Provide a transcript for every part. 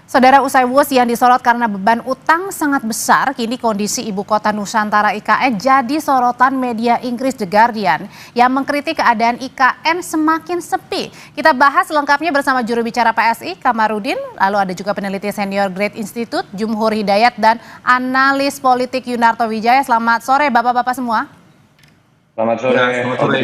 Saudara, usai WUS yang disorot karena beban utang sangat besar, kini kondisi ibu kota Nusantara IKN jadi sorotan media Inggris The Guardian yang mengkritik keadaan IKN semakin sepi. Kita bahas lengkapnya bersama juru bicara PSI, Kamarudin, lalu ada juga peneliti senior Great Institute, Jumhur Hidayat, dan analis politik Yunarto Wijaya. Selamat sore Bapak-Bapak semua. Selamat sore. Selamat sore.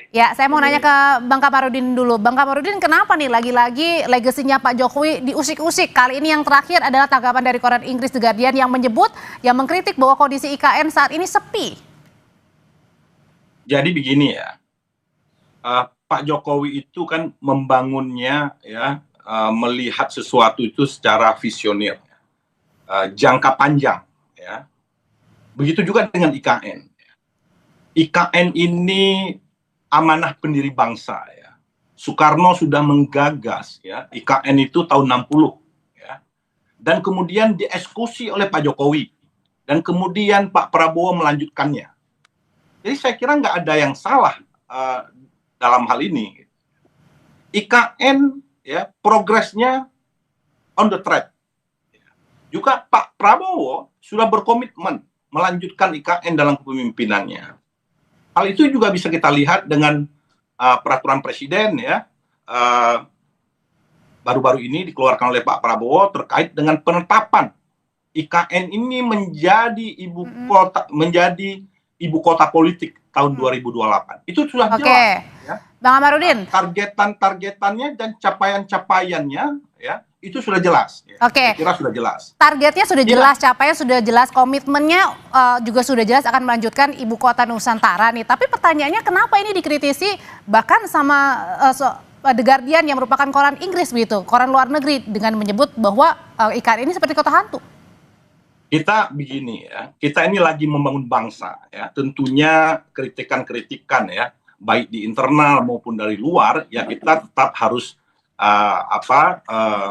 Ya, saya mau nanya ke Bang Kamarudin dulu. Bang Kamarudin, kenapa nih lagi-lagi legasinya Pak Jokowi diusik-usik? Kali ini yang terakhir adalah tanggapan dari koran Inggris The Guardian yang mengkritik bahwa kondisi IKN saat ini sepi. Jadi begini ya, Pak Jokowi itu kan membangunnya ya, melihat sesuatu itu secara visioner, jangka panjang ya. Begitu juga dengan IKN. IKN ini amanah pendiri bangsa ya. Soekarno sudah menggagas ya IKN itu tahun 60 ya. Dan kemudian dieksekusi oleh Pak Jokowi dan kemudian Pak Prabowo melanjutkannya. Jadi saya kira nggak ada yang salah dalam hal ini. IKN ya progresnya on the track. Juga Pak Prabowo sudah berkomitmen melanjutkan IKN dalam kepemimpinannya. Hal itu juga bisa kita lihat dengan peraturan presiden ya baru-baru ini dikeluarkan oleh Pak Prabowo terkait dengan penetapan IKN ini menjadi ibu kota politik tahun 2028. Itu sudah jelas. Ya. Bang Kamarudin. Targetannya dan capaiannya ya itu sudah jelas. Ya. Saya kira sudah jelas. Targetnya sudah jelas, capaiannya sudah jelas, komitmennya juga sudah jelas akan melanjutkan ibu kota Nusantara nih. Tapi pertanyaannya kenapa ini dikritisi bahkan sama The Guardian yang merupakan koran Inggris begitu, koran luar negeri dengan menyebut bahwa IKN ini seperti kota hantu. Kita begini ya, kita ini lagi membangun bangsa ya. Tentunya kritikan-kritikan ya, baik di internal maupun dari luar ya kita tetap harus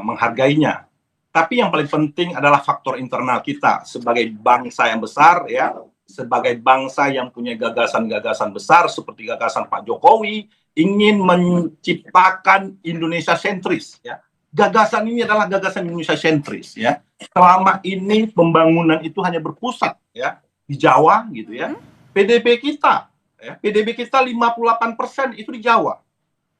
menghargainya. Tapi yang paling penting adalah faktor internal kita sebagai bangsa yang besar ya, sebagai bangsa yang punya gagasan-gagasan besar seperti gagasan Pak Jokowi ingin menciptakan Indonesia sentris ya. Gagasan ini adalah gagasan Indonesia sentris ya. Selama ini pembangunan itu hanya berpusat ya di Jawa gitu ya. PDB kita 58% itu di Jawa.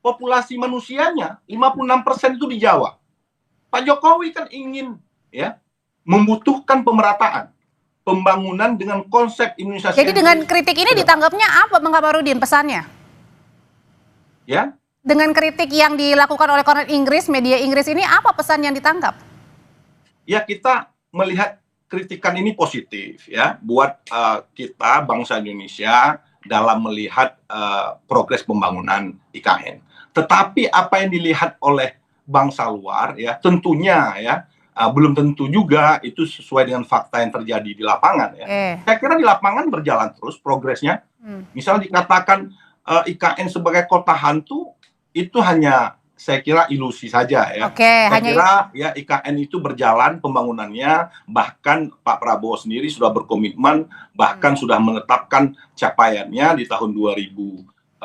Populasi manusianya 56% itu di Jawa. Pak Jokowi kan ingin ya membutuhkan pemerataan, pembangunan dengan konsep Indonesia. Jadi dengan kritik ini ditanggapnya apa Bang Kamarudin pesannya? Ya. Dengan kritik yang dilakukan oleh koran Inggris, media Inggris ini apa pesan yang ditangkap? Ya, kita melihat kritikan ini positif ya buat kita bangsa Indonesia dalam melihat progres pembangunan IKN. Tetapi apa yang dilihat oleh bangsa luar ya tentunya ya belum tentu juga itu sesuai dengan fakta yang terjadi di lapangan ya. Saya kira di lapangan berjalan terus progresnya. Misalnya dikatakan IKN sebagai kota hantu itu hanya saya kira ilusi saja ya. Saya kira ya IKN itu berjalan pembangunannya, bahkan Pak Prabowo sendiri sudah berkomitmen, bahkan sudah menetapkan capaiannya di tahun 2028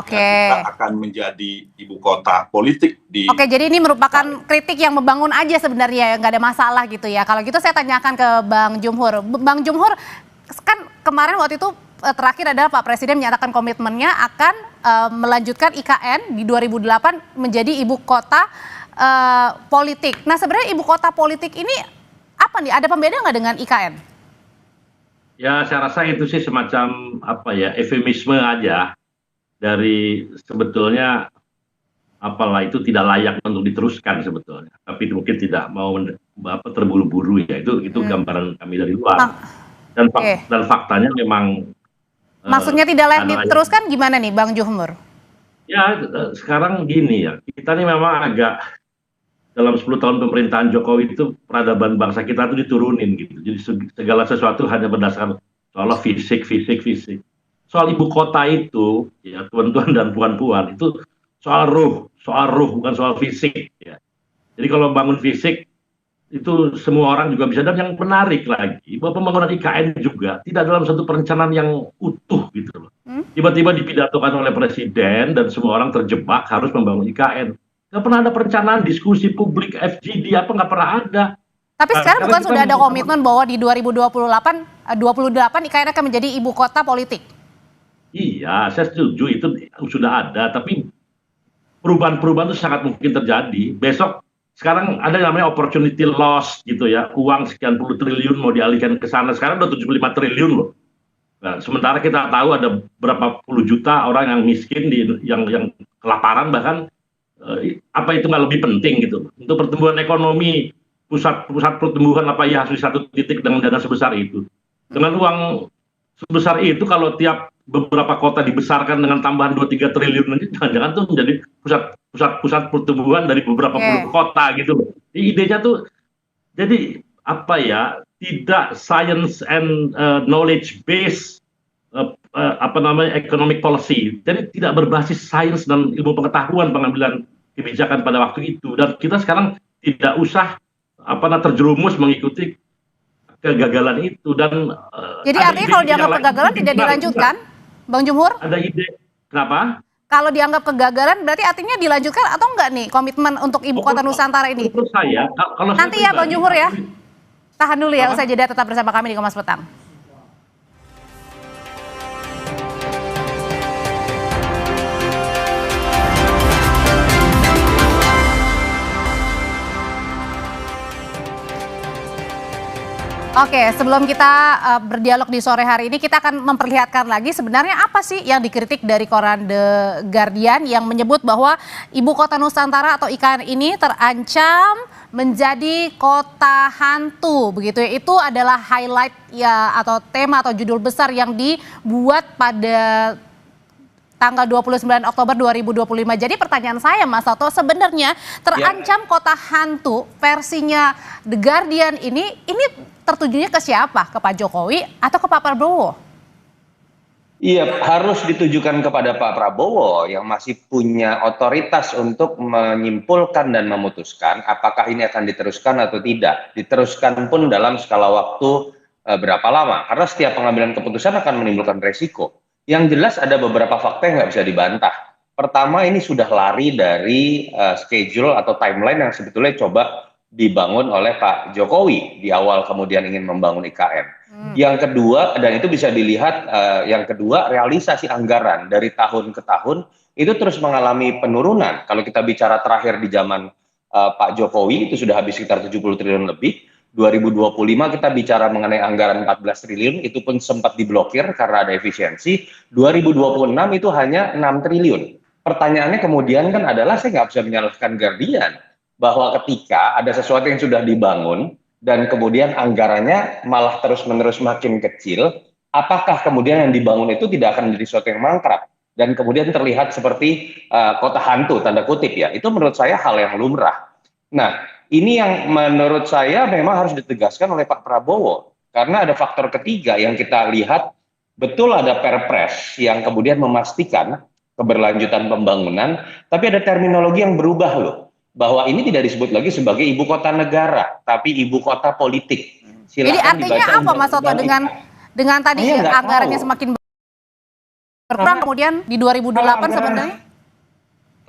kita akan menjadi ibu kota politik di. Jadi ini merupakan kritik yang membangun aja sebenarnya, nggak ada masalah gitu ya. Kalau gitu saya tanyakan ke Bang Jumhur. Bang Jumhur, kan kemarin waktu itu terakhir adalah Pak Presiden menyatakan komitmennya akan melanjutkan IKN di 2008 menjadi ibu kota politik. Nah sebenarnya ibu kota politik ini apa nih? Ada pembeda nggak dengan IKN? Ya saya rasa itu sih semacam eufemisme aja dari sebetulnya apalah itu tidak layak untuk diteruskan sebetulnya. Tapi mungkin tidak mau terburu-buru ya itu gambaran kami dari luar. Dan faktanya memang maksudnya tidak layak diteruskan gimana nih Bang Jumhur? Ya sekarang gini ya, kita ini memang agak dalam 10 tahun pemerintahan Jokowi itu peradaban bangsa kita itu diturunin gitu. Jadi segala sesuatu hanya berdasarkan soal fisik. Soal ibu kota itu ya tuan-tuan dan puan-puan itu soal ruh bukan soal fisik ya. Jadi kalau bangun fisik itu semua orang juga bisa, dan yang menarik lagi bahwa pembangunan IKN juga tidak dalam satu perencanaan yang utuh gitu loh. Tiba-tiba dipidatokan oleh presiden dan semua orang terjebak harus membangun IKN. Nggak pernah ada perencanaan diskusi publik FGD apa, nggak pernah ada. Tapi sekarang Karena bukan kita sudah ada mau- komitmen bahwa di 2028 IKN akan menjadi ibu kota politik. Iya, saya setuju itu sudah ada, tapi perubahan-perubahan itu sangat mungkin terjadi. Besok sekarang ada yang namanya opportunity loss gitu ya, uang sekian puluh triliun mau dialihkan ke sana, sekarang udah 75 triliun loh. Nah, sementara kita tahu ada berapa puluh juta orang yang miskin yang kelaparan, bahkan apa itu nggak lebih penting gitu untuk pertumbuhan ekonomi, pusat pertumbuhan apa ya, harus satu titik dengan dana sebesar itu, dengan uang sebesar itu. Kalau tiap beberapa kota dibesarkan dengan tambahan 2-3 triliun nanti, jangan-jangan tuh menjadi pusat pertumbuhan dari beberapa puluh kota gitu loh. Idenya tuh jadi apa ya, tidak science and knowledge based apa namanya economic policy, jadi tidak berbasis sains dan ilmu pengetahuan pengambilan kebijakan pada waktu itu. Dan kita sekarang tidak usah terjerumus mengikuti kegagalan itu. Dan Jadi artinya kalau dianggap kegagalan tidak dilanjutkan, Bang Jumhur? Ada ide kenapa? Kalau dianggap kegagalan berarti artinya dilanjutkan atau enggak nih komitmen untuk ibu kota Nusantara ini? Menurut saya, kalau nanti saya ya Bang Jumhur ya. Tahan dulu ya, usai jeda tetap bersama kami di Kompas Petang. Oke, sebelum kita berdialog di sore hari ini, kita akan memperlihatkan lagi sebenarnya apa sih yang dikritik dari koran The Guardian yang menyebut bahwa ibu kota Nusantara atau IKN ini terancam menjadi kota hantu, begitu ya. Itu adalah highlight ya atau tema atau judul besar yang dibuat pada tanggal 29 Oktober 2025. Jadi pertanyaan saya Mas Toto, sebenarnya terancam kota hantu versinya The Guardian ini tertujunya ke siapa? Ke Pak Jokowi atau ke Pak Prabowo? Iya, harus ditujukan kepada Pak Prabowo yang masih punya otoritas untuk menyimpulkan dan memutuskan apakah ini akan diteruskan atau tidak. Diteruskan pun dalam skala waktu berapa lama. Karena setiap pengambilan keputusan akan menimbulkan resiko. Yang jelas ada beberapa fakta yang nggak bisa dibantah. Pertama, ini sudah lari dari schedule atau timeline yang sebetulnya coba dibangun oleh Pak Jokowi di awal kemudian ingin membangun IKN. Yang kedua, dan itu bisa dilihat, yang kedua realisasi anggaran dari tahun ke tahun itu terus mengalami penurunan. Kalau kita bicara terakhir di zaman Pak Jokowi itu sudah habis sekitar 70 triliun lebih. 2025 kita bicara mengenai anggaran 14 triliun, itu pun sempat diblokir karena ada efisiensi. 2026 itu hanya 6 triliun. Pertanyaannya kemudian kan adalah, saya nggak bisa menyalahkan Guardian, bahwa ketika ada sesuatu yang sudah dibangun, dan kemudian anggarannya malah terus-menerus makin kecil, apakah kemudian yang dibangun itu tidak akan menjadi sesuatu yang mangkrak? Dan kemudian terlihat seperti kota hantu, tanda kutip ya. Itu menurut saya hal yang lumrah. Nah, ini yang menurut saya memang harus ditegaskan oleh Pak Prabowo. Karena ada faktor ketiga yang kita lihat, betul ada Perpres yang kemudian memastikan keberlanjutan pembangunan, tapi ada terminologi yang berubah loh. Bahwa ini tidak disebut lagi sebagai ibu kota negara, tapi ibu kota politik. Jadi artinya apa Mas Toto dengan tadi anggarannya semakin berkurang, kemudian di 2008 sebenarnya?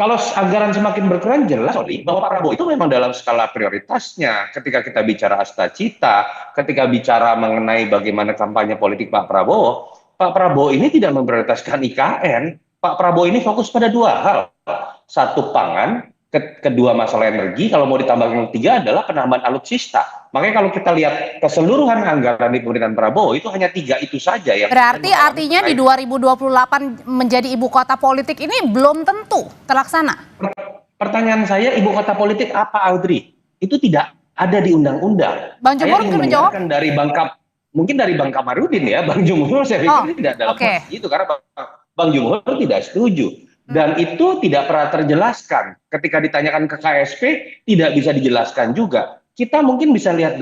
Kalau anggaran semakin berkurang, jelas bahwa Pak Prabowo itu memang dalam skala prioritasnya. Ketika kita bicara Asta Cita, ketika bicara mengenai bagaimana kampanye politik Pak Prabowo ini tidak memprioritaskan IKN. Pak Prabowo ini fokus pada dua hal. Satu, pangan. Kedua, masalah energi. Kalau mau ditambah yang ketiga adalah penambahan alutsista. Makanya kalau kita lihat keseluruhan anggaran di pemerintahan Prabowo itu hanya 3 itu saja yang berarti artinya di 2028 menjadi ibu kota politik ini belum tentu terlaksana. Pertanyaan saya, ibu kota politik apa, Audrey? Itu tidak ada di undang-undang. Bang Jumhur mungkin menjawab dari mungkin dari Bang Kamarudin ya. Bang Jumhur saya pikir tidak dalam posisi itu karena Bang Jumhur tidak setuju. Dan itu tidak pernah terjelaskan. Ketika ditanyakan ke KSP, tidak bisa dijelaskan juga. Kita mungkin bisa lihat,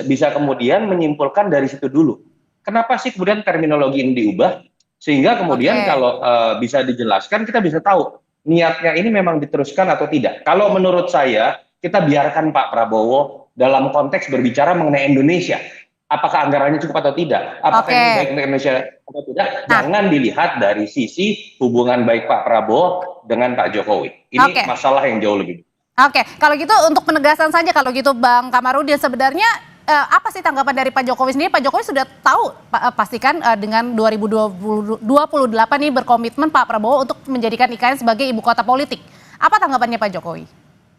bisa kemudian menyimpulkan dari situ dulu. Kenapa sih kemudian terminologi ini diubah? Sehingga kemudian kalau bisa dijelaskan, kita bisa tahu niatnya ini memang diteruskan atau tidak. Kalau menurut saya, kita biarkan Pak Prabowo dalam konteks berbicara mengenai Indonesia. apakah anggarannya cukup atau tidak, apakah Oke. ini baik untuk Indonesia atau tidak, jangan dilihat dari sisi hubungan baik Pak Prabowo dengan Pak Jokowi. Ini Oke. masalah yang jauh lebih. Oke, kalau gitu untuk penegasan saja kalau gitu Bang Kamarudin, sebenarnya apa sih tanggapan dari Pak Jokowi sendiri? Pak Jokowi sudah tahu pastikan dengan 2028 nih berkomitmen Pak Prabowo untuk menjadikan IKN sebagai ibu kota politik. Apa tanggapannya Pak Jokowi?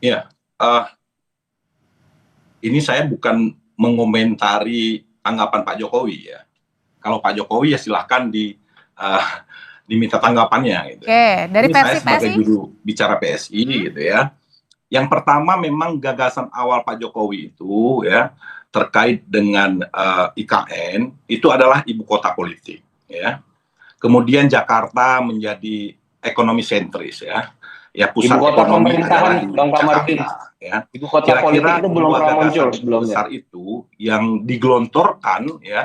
Ya, ini saya bukan mengomentari tanggapan Pak Jokowi ya. Kalau Pak Jokowi ya silahkan diminta tanggapannya. Gitu. Oke, dari Ini versi saya sebagai PSI? juru bicara PSI gitu ya. Yang pertama memang gagasan awal Pak Jokowi itu ya terkait dengan IKN itu adalah ibu kota politik ya. Kemudian Jakarta menjadi ekonomi sentris ya. Ya pusat Ibu kota ekonomi pemerintahan, adalah di Bang Kamarudin. Jakarta ya. Ibu kota Kira-kira politik itu belum dua pernah muncul gagasan sebelumnya. besar itu yang digelontorkan ya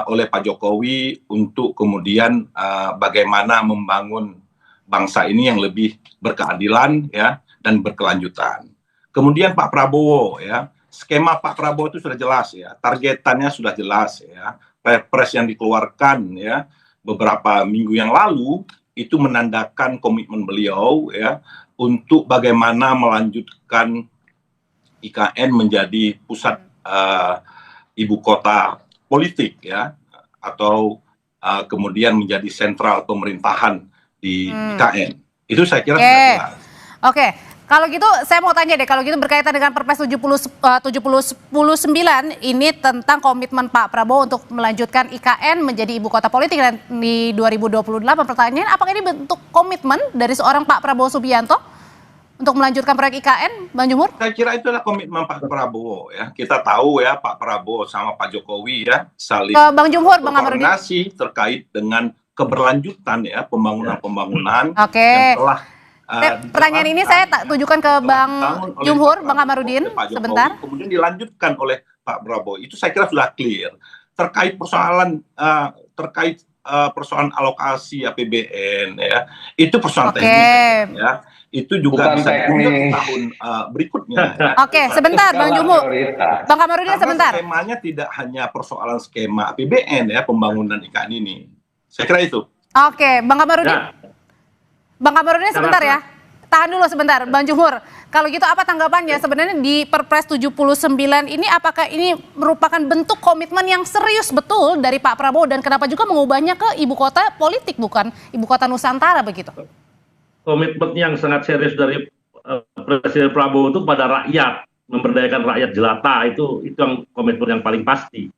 oleh Pak Jokowi untuk kemudian bagaimana membangun bangsa ini yang lebih berkeadilan ya dan berkelanjutan. Kemudian Pak Prabowo ya, skema Pak Prabowo itu sudah jelas ya, targetannya sudah jelas ya. Perpres yang dikeluarkan ya beberapa minggu yang lalu itu menandakan komitmen beliau ya untuk bagaimana melanjutkan IKN menjadi pusat ibu kota politik ya, atau kemudian menjadi sentral pemerintahan di IKN. Itu saya kira sudah jelas. Oke, kalau gitu saya mau tanya deh, kalau gitu berkaitan dengan Perpres 79 ini tentang komitmen Pak Prabowo untuk melanjutkan IKN menjadi ibu kota politik dan di 2028, pertanyaan apakah ini bentuk komitmen dari seorang Pak Prabowo Subianto untuk melanjutkan proyek IKN, Bang Jumhur? Saya kira itu adalah komitmen Pak Prabowo ya. Kita tahu ya Pak Prabowo sama Pak Jokowi ya saling Bang Jumhur, Bang Kamarudin. koordinasi terkait dengan keberlanjutan ya pembangunan Oke. yang telah Pertanyaan ini saya tujukan ke Bang Jumhur, Bang Kamarudin, sebentar. Kemudian dilanjutkan oleh Pak Prabowo. Itu saya kira sudah clear. Terkait persoalan alokasi APBN ya, itu persoalan teknis ya. Itu juga Bukan bisa diundur di teknis. tahun berikutnya. Ya. Oke, sebentar Bang Jumhur. Bang Kamarudin Karena sebentar. skemanya tidak hanya persoalan skema APBN ya, pembangunan IKN ini. Saya kira itu. Oke, Bang Kamarudin. Ya, Bang Kamarudin sebentar ya. Tahan dulu sebentar, Bang Jumhur. Kalau gitu apa tanggapannya sebenarnya di Perpres 79 ini, apakah ini merupakan bentuk komitmen yang serius betul dari Pak Prabowo dan kenapa juga mengubahnya ke ibu kota politik bukan ibu kota Nusantara begitu? komitmen yang sangat serius dari Presiden Prabowo itu pada rakyat, memberdayakan rakyat jelata, itu yang komitmen yang paling pasti.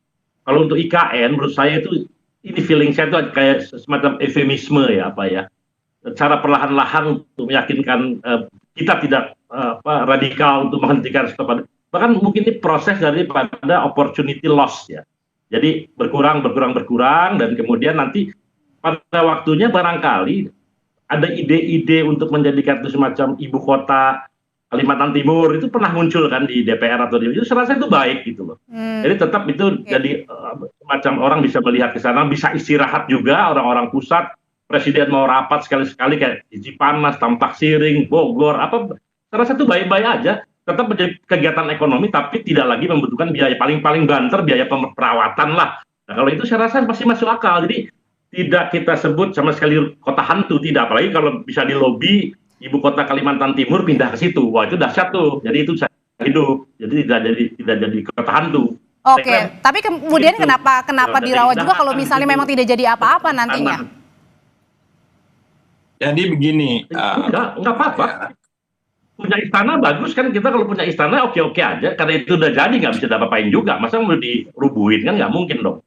Kalau untuk IKN menurut saya itu, ini feeling saya itu kayak semacam eufemisme ya, cara perlahan-lahan untuk meyakinkan kita tidak radikal untuk menghentikan stop. Bahkan mungkin ini proses daripada opportunity loss ya. Jadi berkurang dan kemudian nanti pada waktunya barangkali ada ide-ide untuk menjadikan itu semacam ibu kota Kalimantan Timur itu pernah muncul kan di DPR atau di itu, saya rasa itu baik gitu loh. Jadi tetap itu jadi semacam orang bisa melihat ke sana, bisa istirahat juga orang-orang pusat. Presiden mau rapat sekali-sekali kayak di Cipanas, Tampak Siring, Bogor, saya rasa itu baik-baik aja. Tetap menjadi kegiatan ekonomi, tapi tidak lagi membutuhkan biaya paling banter, biaya perawatan lah. Nah, kalau itu saya rasa masih masuk akal. Jadi tidak kita sebut sama sekali kota hantu, tidak. Apalagi kalau bisa dilobi ibu kota Kalimantan Timur pindah ke situ, wah itu dahsyat tuh. Jadi itu bisa hidup. Jadi tidak jadi kota hantu. Oke, tapi kemudian kenapa dirawat juga kalau misalnya memang tidak jadi apa-apa nantinya? Jadi begini, enggak apa-apa. Punya istana bagus kan, kita kalau punya istana oke-oke aja, karena itu udah jadi nggak bisa diapa-apain juga, masa mau dirubuhin kan nggak mungkin dong.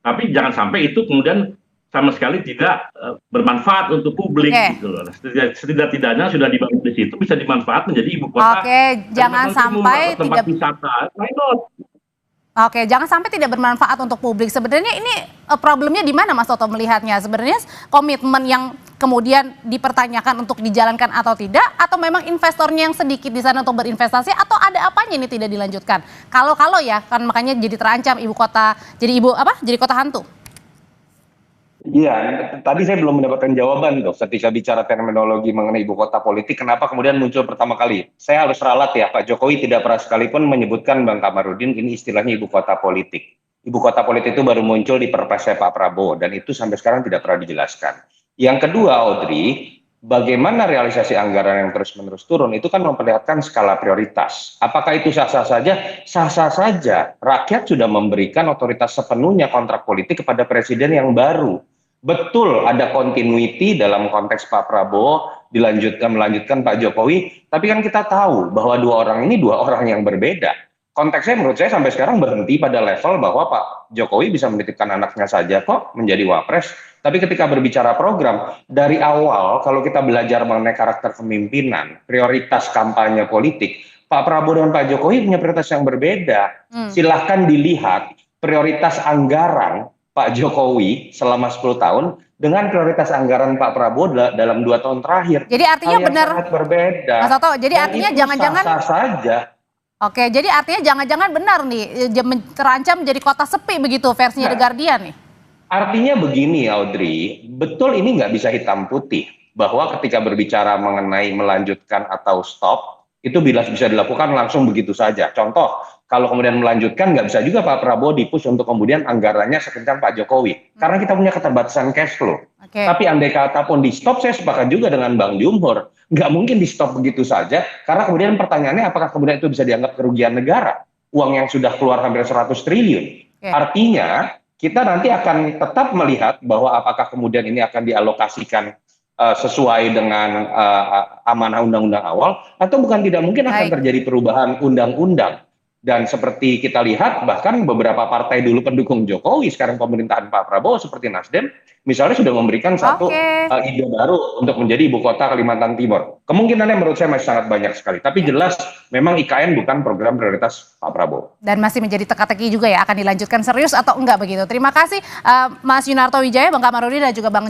Tapi jangan sampai itu kemudian sama sekali tidak bermanfaat untuk publik gitu loh. Setidak-tidaknya sudah dibangun di situ bisa dimanfaat menjadi ibu kota. Oke, jangan sampai tempat tidak wisata. Why not? Oke, jangan sampai tidak bermanfaat untuk publik. Sebenarnya ini problemnya di mana Mas Toto melihatnya? Sebenarnya komitmen yang kemudian dipertanyakan untuk dijalankan atau tidak, atau memang investornya yang sedikit di sana untuk berinvestasi, atau ada apanya ini tidak dilanjutkan? Kalau ya, kan makanya jadi terancam ibu kota, jadi kota hantu. Iya, tadi saya belum mendapatkan jawaban dok ketika bicara terminologi mengenai ibu kota politik, kenapa kemudian muncul pertama kali? Saya harus ralat ya, Pak Jokowi tidak pernah sekalipun menyebutkan Bang Kamarudin ini istilahnya ibu kota politik. Ibu kota politik itu baru muncul di Perpresnya Pak Prabowo, dan itu sampai sekarang tidak pernah dijelaskan. Yang kedua, Audrey, bagaimana realisasi anggaran yang terus-menerus turun itu kan memperlihatkan skala prioritas. Apakah itu sah-sah saja? Sah-sah saja. Rakyat sudah memberikan otoritas sepenuhnya kontrak politik kepada presiden yang baru. Betul ada continuity dalam konteks Pak Prabowo melanjutkan Pak Jokowi, tapi kan kita tahu bahwa dua orang ini dua orang yang berbeda. Konteksnya menurut saya sampai sekarang berhenti pada level bahwa Pak Jokowi bisa menitipkan anaknya saja kok menjadi wapres. Tapi ketika berbicara program, dari awal kalau kita belajar mengenai karakter kepemimpinan, prioritas kampanye politik, Pak Prabowo dan Pak Jokowi punya prioritas yang berbeda. Silahkan dilihat prioritas anggaran Pak Jokowi selama 10 tahun dengan prioritas anggaran Pak Prabowo dalam 2 tahun terakhir. Jadi artinya Hal yang benar, sangat berbeda. Mas Toto, jadi Dan artinya itu jangan-jangan sah-sah saja. Oke, jadi artinya jangan-jangan benar nih terancam menjadi kota sepi begitu versinya The Guardian nih. Artinya begini Audrey, betul ini nggak bisa hitam putih, bahwa ketika berbicara mengenai melanjutkan atau stop, itu bisa dilakukan langsung begitu saja. Contoh, kalau kemudian melanjutkan nggak bisa juga Pak Prabowo dipush untuk kemudian anggarannya sekencang Pak Jokowi. Karena kita punya keterbatasan cash flow. Oke. Tapi andai kata pun di stop, saya sepakat juga dengan Bang Jumhor. Nggak mungkin di stop begitu saja, karena kemudian pertanyaannya apakah kemudian itu bisa dianggap kerugian negara? Uang yang sudah keluar hampir 100 triliun. Oke. Artinya, kita nanti akan tetap melihat bahwa apakah kemudian ini akan dialokasikan sesuai dengan amanah undang-undang awal, atau bukan tidak mungkin akan Baik. terjadi perubahan undang-undang. Dan seperti kita lihat, bahkan beberapa partai dulu pendukung Jokowi, sekarang pemerintahan Pak Prabowo seperti Nasdem, misalnya sudah memberikan satu Oke. ide baru untuk menjadi ibu kota Kalimantan Timur. Kemungkinannya menurut saya masih sangat banyak sekali. Tapi jelas memang IKN bukan program prioritas Pak Prabowo. Dan masih menjadi teka-teki juga ya, akan dilanjutkan serius atau enggak begitu. Terima kasih Mas Yunarto Wijaya, Bang Kamarudin dan juga Bang